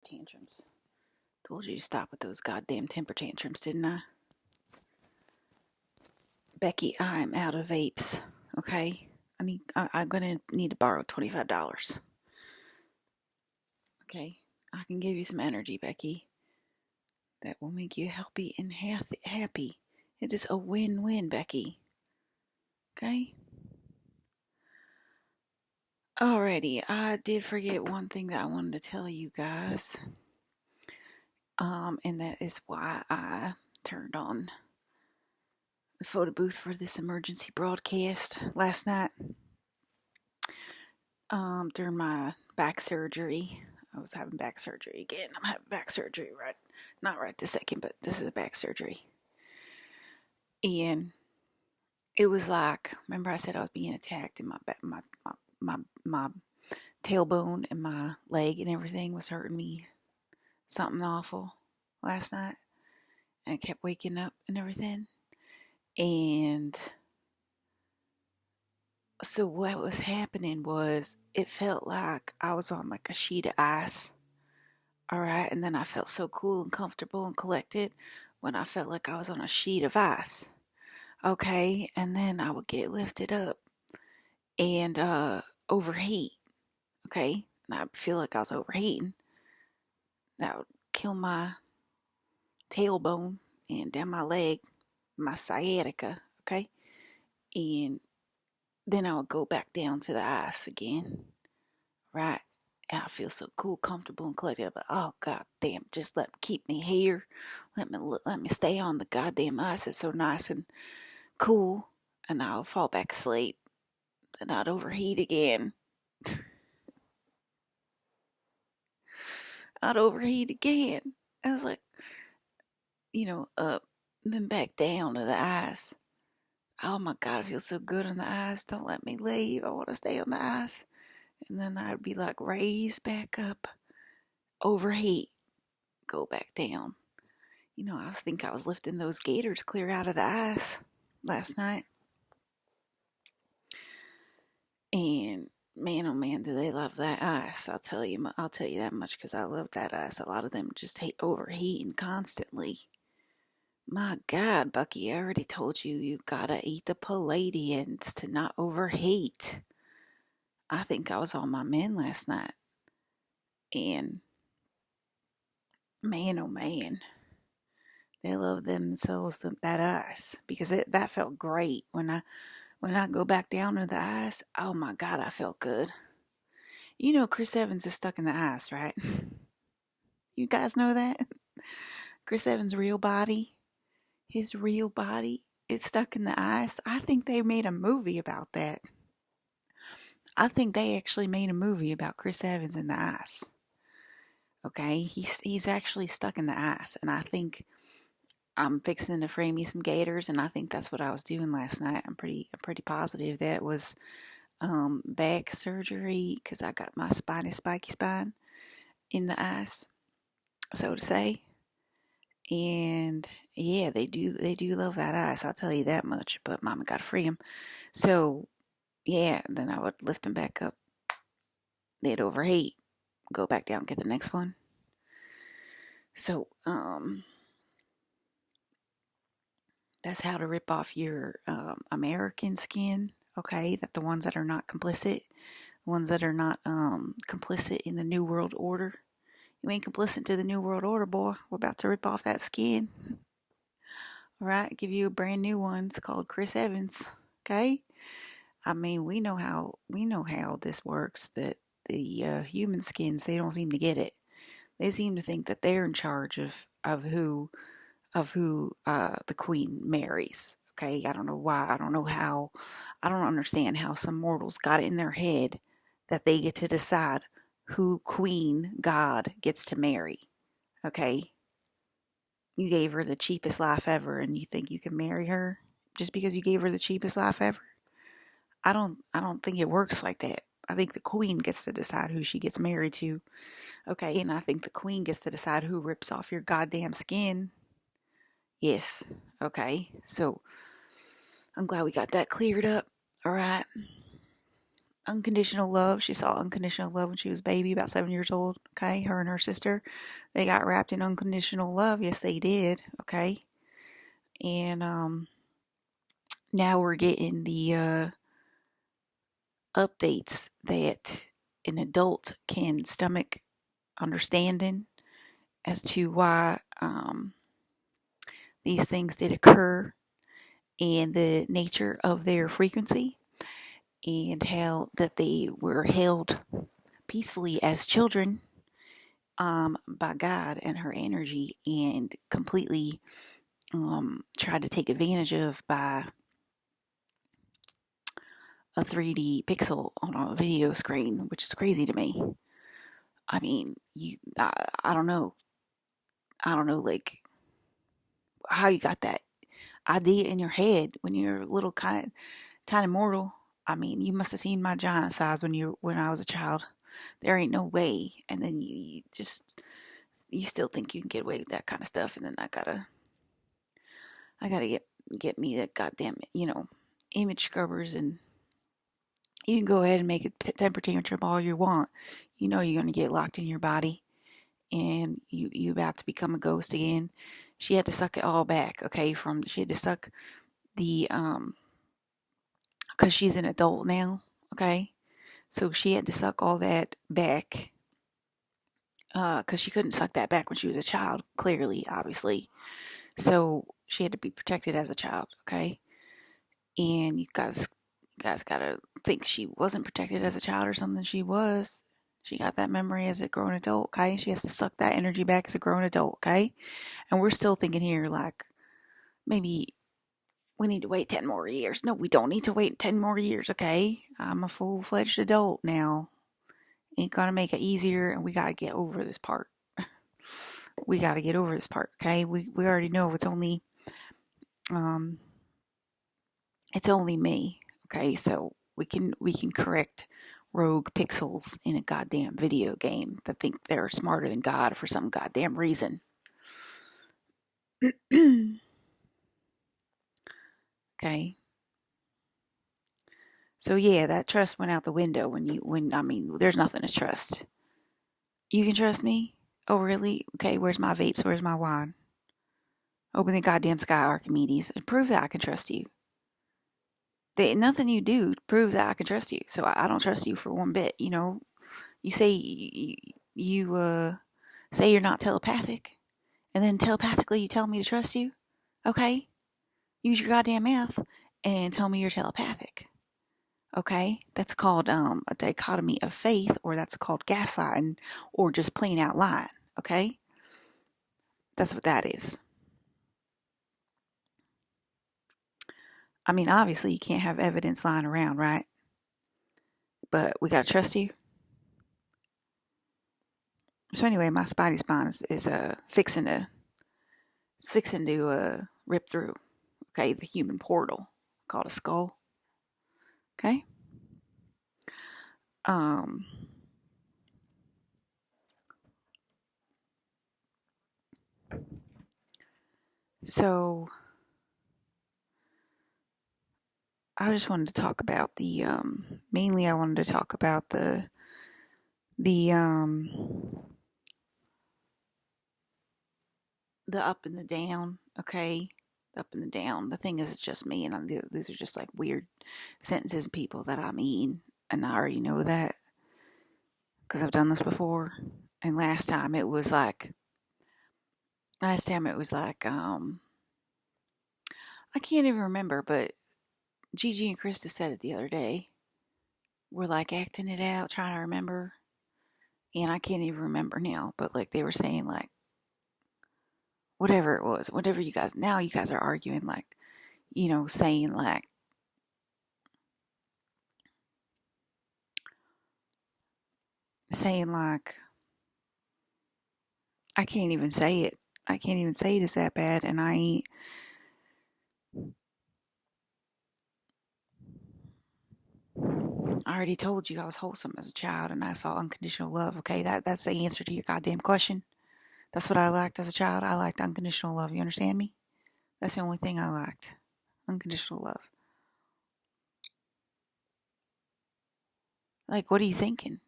tantrums. Told you to stop with those goddamn temper tantrums, didn't I? Becky, I'm out of vapes. Okay, I'm gonna need to borrow $25. Okay, I can give you some energy, Becky. That will make you healthy and happy. It is a win-win, Becky. Okay. Alrighty, I did forget one thing that I wanted to tell you guys. And that is why I turned on the photo booth for this emergency broadcast last night. During my back surgery. I was having back surgery again. I'm having back surgery not right this second, but this is a back surgery. And it was like, remember I said I was being attacked and my tailbone and my leg and everything was hurting me something awful last night. And I kept waking up and everything. And so what was happening was it felt like I was on like a sheet of ice. All right. And then I felt so cool and comfortable and collected when I felt like I was on a sheet of ice. Okay. And then I would get lifted up and overheat. Okay. And I'd feel like I was overheating. That would kill my tailbone and down my leg, my sciatica. Okay. And then I would go back down to the ice again. Right. And I feel so cool, comfortable, and collected. But oh god damn, just keep me here. Let me stay on the goddamn ice. It's so nice and cool. And I'll fall back asleep. And I'd overheat again. I'd overheat again. I was like, up, then back down to the ice. Oh my god, I feel so good on the ice. Don't let me leave. I want to stay on the ice. And then I'd be like raised back up, overheat, go back down. I think I was lifting those gators clear out of the ice last night. And man, oh man, do they love that ice. I'll tell you that much because I love that ice. A lot of them just hate overheating constantly. My God, Bucky, I already told you, you gotta eat the Palladians to not overheat. I think I was on my men last night. And man, oh man, they love themselves that ice because that felt great when I go back down to the ice. Oh my God, I felt good. Chris Evans is stuck in the ice, right? You guys know that? Chris Evans' real body, his real body, is stuck in the ice. I think they made a movie about that. I think they actually made a movie about Chris Evans in the ice. Okay, he's actually stuck in the ice, and I think I'm fixing to frame me some gators, and I think that's what I was doing last night. I'm pretty positive that was back surgery because I got my spiky spine in the ice, so to say. And yeah, they do love that ice. I'll tell you that much. But Mama got to free him. So yeah, then I would lift them back up. They'd overheat, go back down, get the next one. So that's how to rip off your American skin. Okay, that the ones that are not complicit, ones that are not complicit in the New World Order. You ain't complicit to the New World Order, boy. We're about to rip off that skin. All right, give you a brand new one. It's called Chris Evans. Okay, I mean we know how this works. That the human skins, they don't seem to get it. They seem to think that they're in charge of who the queen marries. Okay, I don't know why. I don't know how. I don't understand how some mortals got it in their head that they get to decide who Queen God gets to marry. Okay, you gave her the cheapest life ever, and you think you can marry her just because you gave her the cheapest life ever? I don't think it works like that. I think the queen gets to decide who she gets married to. Okay, and I think the queen gets to decide who rips off your goddamn skin. Yes. Okay. So I'm glad we got that cleared up. All right. unconditional love. She saw unconditional love when she was a baby, about 7 years old. Okay, her and her sister, they got wrapped in unconditional love. Yes, they did. Okay, and now we're getting the updates that an adult can stomach, understanding as to why these things did occur and the nature of their frequency, and how that they were held peacefully as children by God and her energy, and completely tried to take advantage of by a 3D pixel on a video screen, which is crazy to me. I mean, I don't know. I don't know, like, how you got that idea in your head when you're a little kind of tiny mortal. I mean, you must have seen my giant size when I was a child. There ain't no way. And then you still think you can get away with that kind of stuff, and then I gotta get me that goddamn image scrubbers, and you can go ahead and make a temper tantrum all you want. You know you're gonna get locked in your body, and you about to become a ghost again. She had to suck it all back. Okay, she had to suck the because she's an adult now. Okay, so she had to suck all that back because she couldn't suck that back when she was a child. Clearly, obviously, so she had to be protected as a child. Okay, and you guys gotta think she wasn't protected as a child or something. She was. She got that memory as a grown adult. Okay, she has to suck that energy back as a grown adult. Okay, and we're still thinking here like maybe we need to wait 10 more years. No, we don't need to wait 10 more years. Okay, I'm a full-fledged adult now. Ain't gonna make it easier, and we gotta get over this part. We gotta get over this part. Okay, we already know um it's only me. Okay, so we can correct rogue pixels in a goddamn video game that think they're smarter than God for some goddamn reason. Okay. So yeah, that trust went out the window when I mean, there's nothing to trust. You can trust me? Oh really? Okay, where's my vapes? Where's my wine? Open the goddamn sky, Archimedes, and prove that I can trust you. Nothing you do proves that I can trust you. So I don't trust you for one bit. You say you say you're not telepathic, and then telepathically you tell me to trust you. Okay, use your goddamn math and tell me you're telepathic. Okay, that's called a dichotomy of faith, or that's called gaslighting, or just plain out lying. Okay, that's what that is. I mean, obviously you can't have evidence lying around, right? But we gotta trust you. So anyway, my spidey spine is fixing to rip through. Okay, the human portal called a skull. Okay. Um. So I just wanted to talk about mainly I wanted to talk about the the up and the down. Okay, the up and the down. The thing is, it's just me, and these are just like weird sentences and people that I mean, and I already know that because I've done this before. And last time it was like I can't even remember, but Gigi and Krista said it the other day. We're like acting it out, trying to remember, and I can't even remember now. But like they were saying, like whatever it was, whatever you guys now you guys are arguing, like saying like I can't even say it. I can't even say it is that bad, and I ain't. I already told you I was wholesome as a child, and I saw unconditional love. Okay, that's the answer to your goddamn question. That's what I liked as a child. I liked unconditional love. You understand me? That's the only thing I liked. Unconditional love. Like, what are you thinking?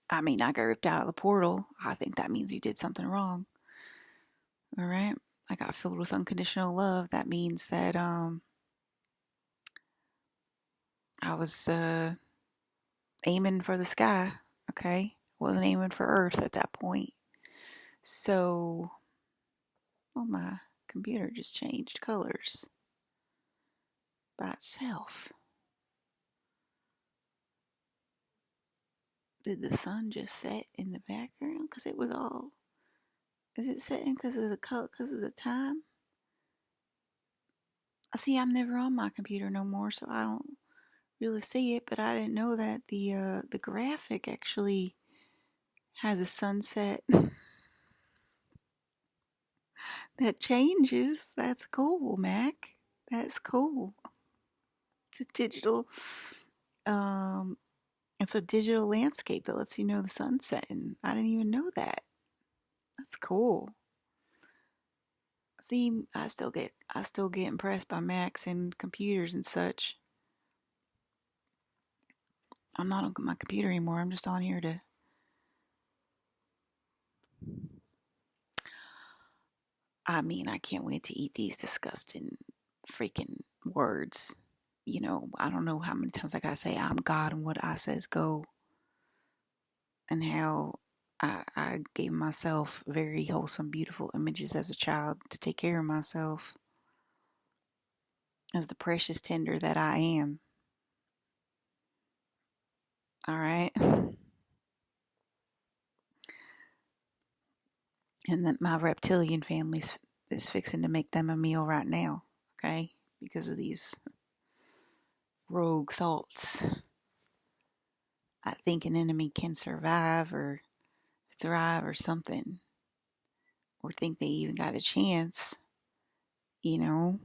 I mean, I got ripped out of the portal. I think that means you did something wrong. All right. I got filled with unconditional love. That means that I was aiming for the sky. Okay. Wasn't aiming for Earth at that point. So, oh, my computer just changed colors by itself. Did the sun just set in the background? Because it was all. Is it setting because of the color? Because of the time? See, I'm never on my computer no more, so I don't really see it. But I didn't know that the graphic actually has a sunset that changes. That's cool, Mac. That's cool. It's a digital um it's a digital landscape that lets you know the sunset, and I didn't even know that. That's cool. See, I still get impressed by Macs and computers and such. I'm not on my computer anymore. I'm just on here to. I mean, I can't wait to eat these disgusting freaking words. I don't know how many times I gotta say I'm God and what I says go, and how I gave myself very wholesome, beautiful images as a child to take care of myself as the precious tender that I am. All right. And that my reptilian family's is fixing to make them a meal right now. Okay. Because of these rogue thoughts. I think an enemy can survive or thrive or something, or think they even got a chance, you know.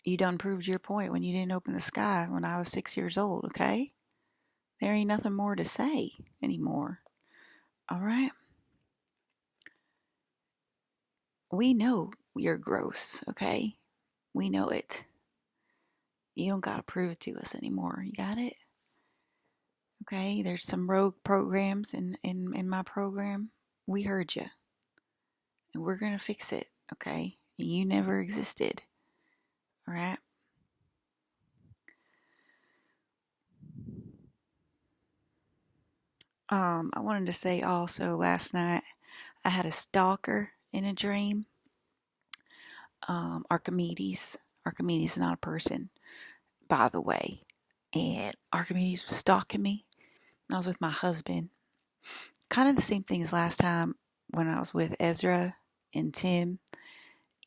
You done proved your point when you didn't open the sky when I was 6 years old, okay? There ain't nothing more to say anymore. All right? We know you're gross, okay? We know it. You don't gotta prove it to us anymore. You got it? Okay? There's some rogue programs in my program. We heard you. And we're gonna fix it, okay? You never existed. All right? I wanted to say also last night I had a stalker in a dream. Archimedes. Archimedes is not a person, by the way. And Archimedes was stalking me. I was with my husband. Kind of the same thing as last time when I was with Ezra and Tim.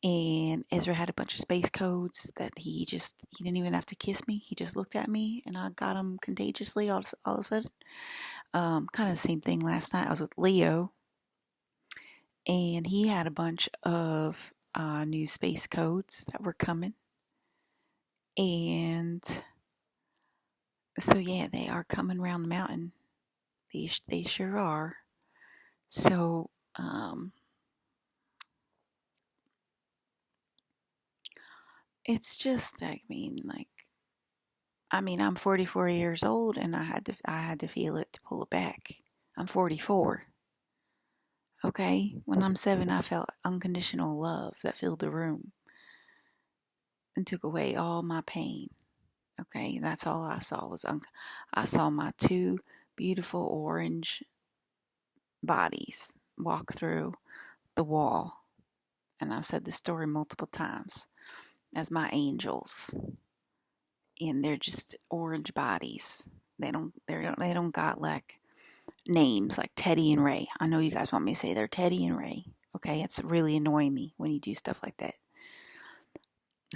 And Ezra had a bunch of space codes that he didn't even have to kiss me. He just looked at me and I got them contagiously all of a sudden. Kind of the same thing last night. I was with Leo and he had a bunch of new space codes that were coming. And so, yeah, they are coming around the mountain. They sure are. So, it's just, I'm 44 years old, and I had to feel it to pull it back. I'm 44. Okay, when I'm 7, I felt unconditional love that filled the room and took away all my pain. Okay, that's all I saw I saw my two beautiful orange bodies walk through the wall, and I've said this story multiple times, as my angels, and they're just orange bodies. They don't got like names like Teddy and Ray. I know you guys want me to say they're Teddy and Ray. Okay, it's really annoying me when you do stuff like that.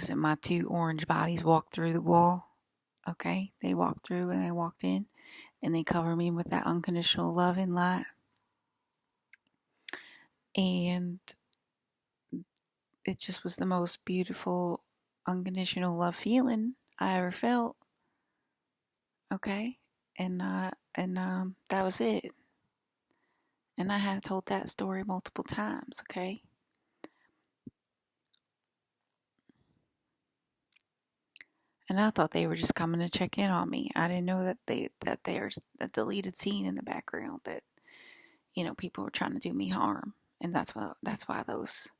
So my two orange bodies walked through the wall. Okay, they walked through and they walked in, and they covered me with that unconditional love and light. And it just was the most beautiful unconditional love feeling I ever felt. Okay, and that was it. And I have told that story multiple times. Okay, And I thought they were just coming to check in on me. I didn't know that there's a deleted scene in the background that, people were trying to do me harm. And that's why those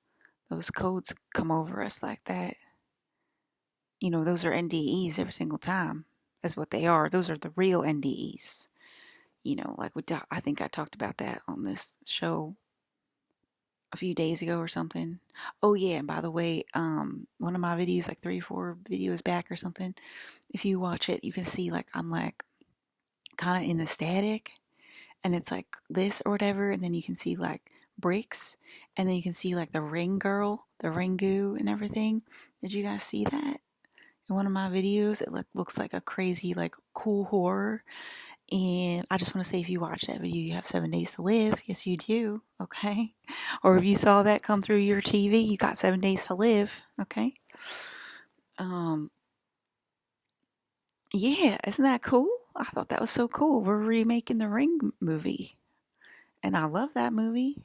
codes come over us like that. Those are NDEs every single time. That's what they are. Those are the real NDEs. Like I think I talked about that on this show a few days ago or something. Oh yeah, and by the way, one of my videos, like 3 or 4 videos back or something, if you watch it, you can see like I'm like kind of in the static, and it's like this or whatever, and then you can see like bricks, and then you can see like the ring girl, the Ringu and everything. Did you guys see that in one of my videos? It looks like a crazy like cool horror. And I just want to say, if you watch that video, you have 7 days to live. Yes, you do. Okay. Or if you saw that come through your TV, you got 7 days to live. Okay. Um, yeah, isn't that cool? I thought that was so cool. We're remaking the Ring movie, and I love that movie.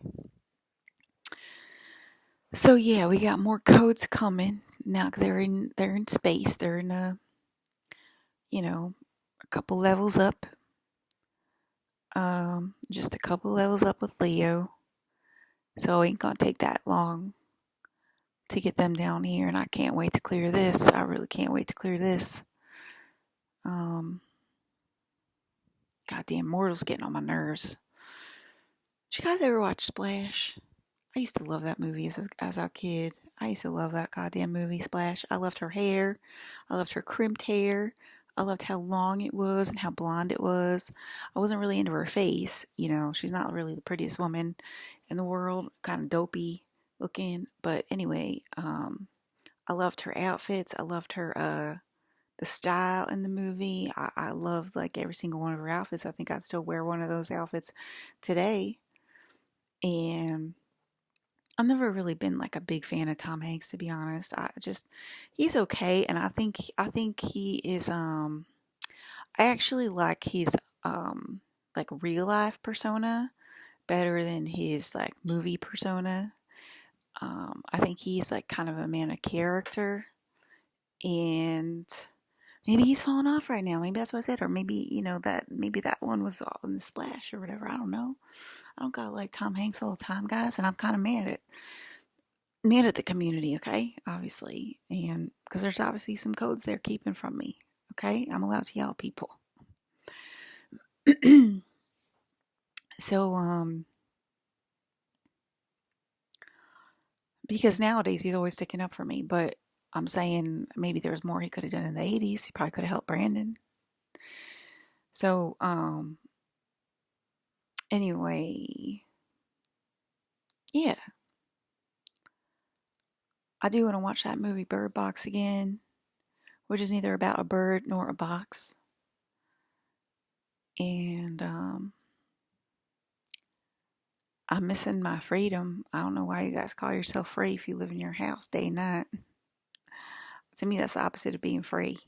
So yeah, we got more codes coming now. They're in space. They're in a couple levels up. Just a couple levels up with Leo. So it ain't gonna take that long to get them down here, and I can't wait to clear this. I really can't wait to clear this. Goddamn mortals getting on my nerves. Did you guys ever watch Splash? I used to love that movie as a kid. I used to love that goddamn movie, Splash. I loved her hair. I loved her crimped hair. I loved how long it was and how blonde it was. I wasn't really into her face. She's not really the prettiest woman in the world. Kind of dopey looking. But anyway, I loved her outfits. I loved her, the style in the movie. I loved like every single one of her outfits. I think I'd still wear one of those outfits today. And I've never really been like a big fan of Tom Hanks, to be honest. He's okay, and I think he is. I actually like his like real life persona better than his like movie persona. I think he's like kind of a man of character, and maybe he's falling off right now. Maybe that's what I said, or maybe that one was all in the Splash or whatever. I don't know. I don't gotta like Tom Hanks all the time, guys, and I'm kind of mad at the community, okay? Obviously, and because there's obviously some codes they're keeping from me, okay? I'm allowed to yell at people. So, because nowadays he's always sticking up for me, but I'm saying maybe there's more he could have done in the 80s. He probably could have helped Brandon. So, anyway, yeah, I do want to watch that movie Bird Box again, which is neither about a bird nor a box. And I'm missing my freedom. I don't know why you guys call yourself free if you live in your house day and night. To me, that's the opposite of being free.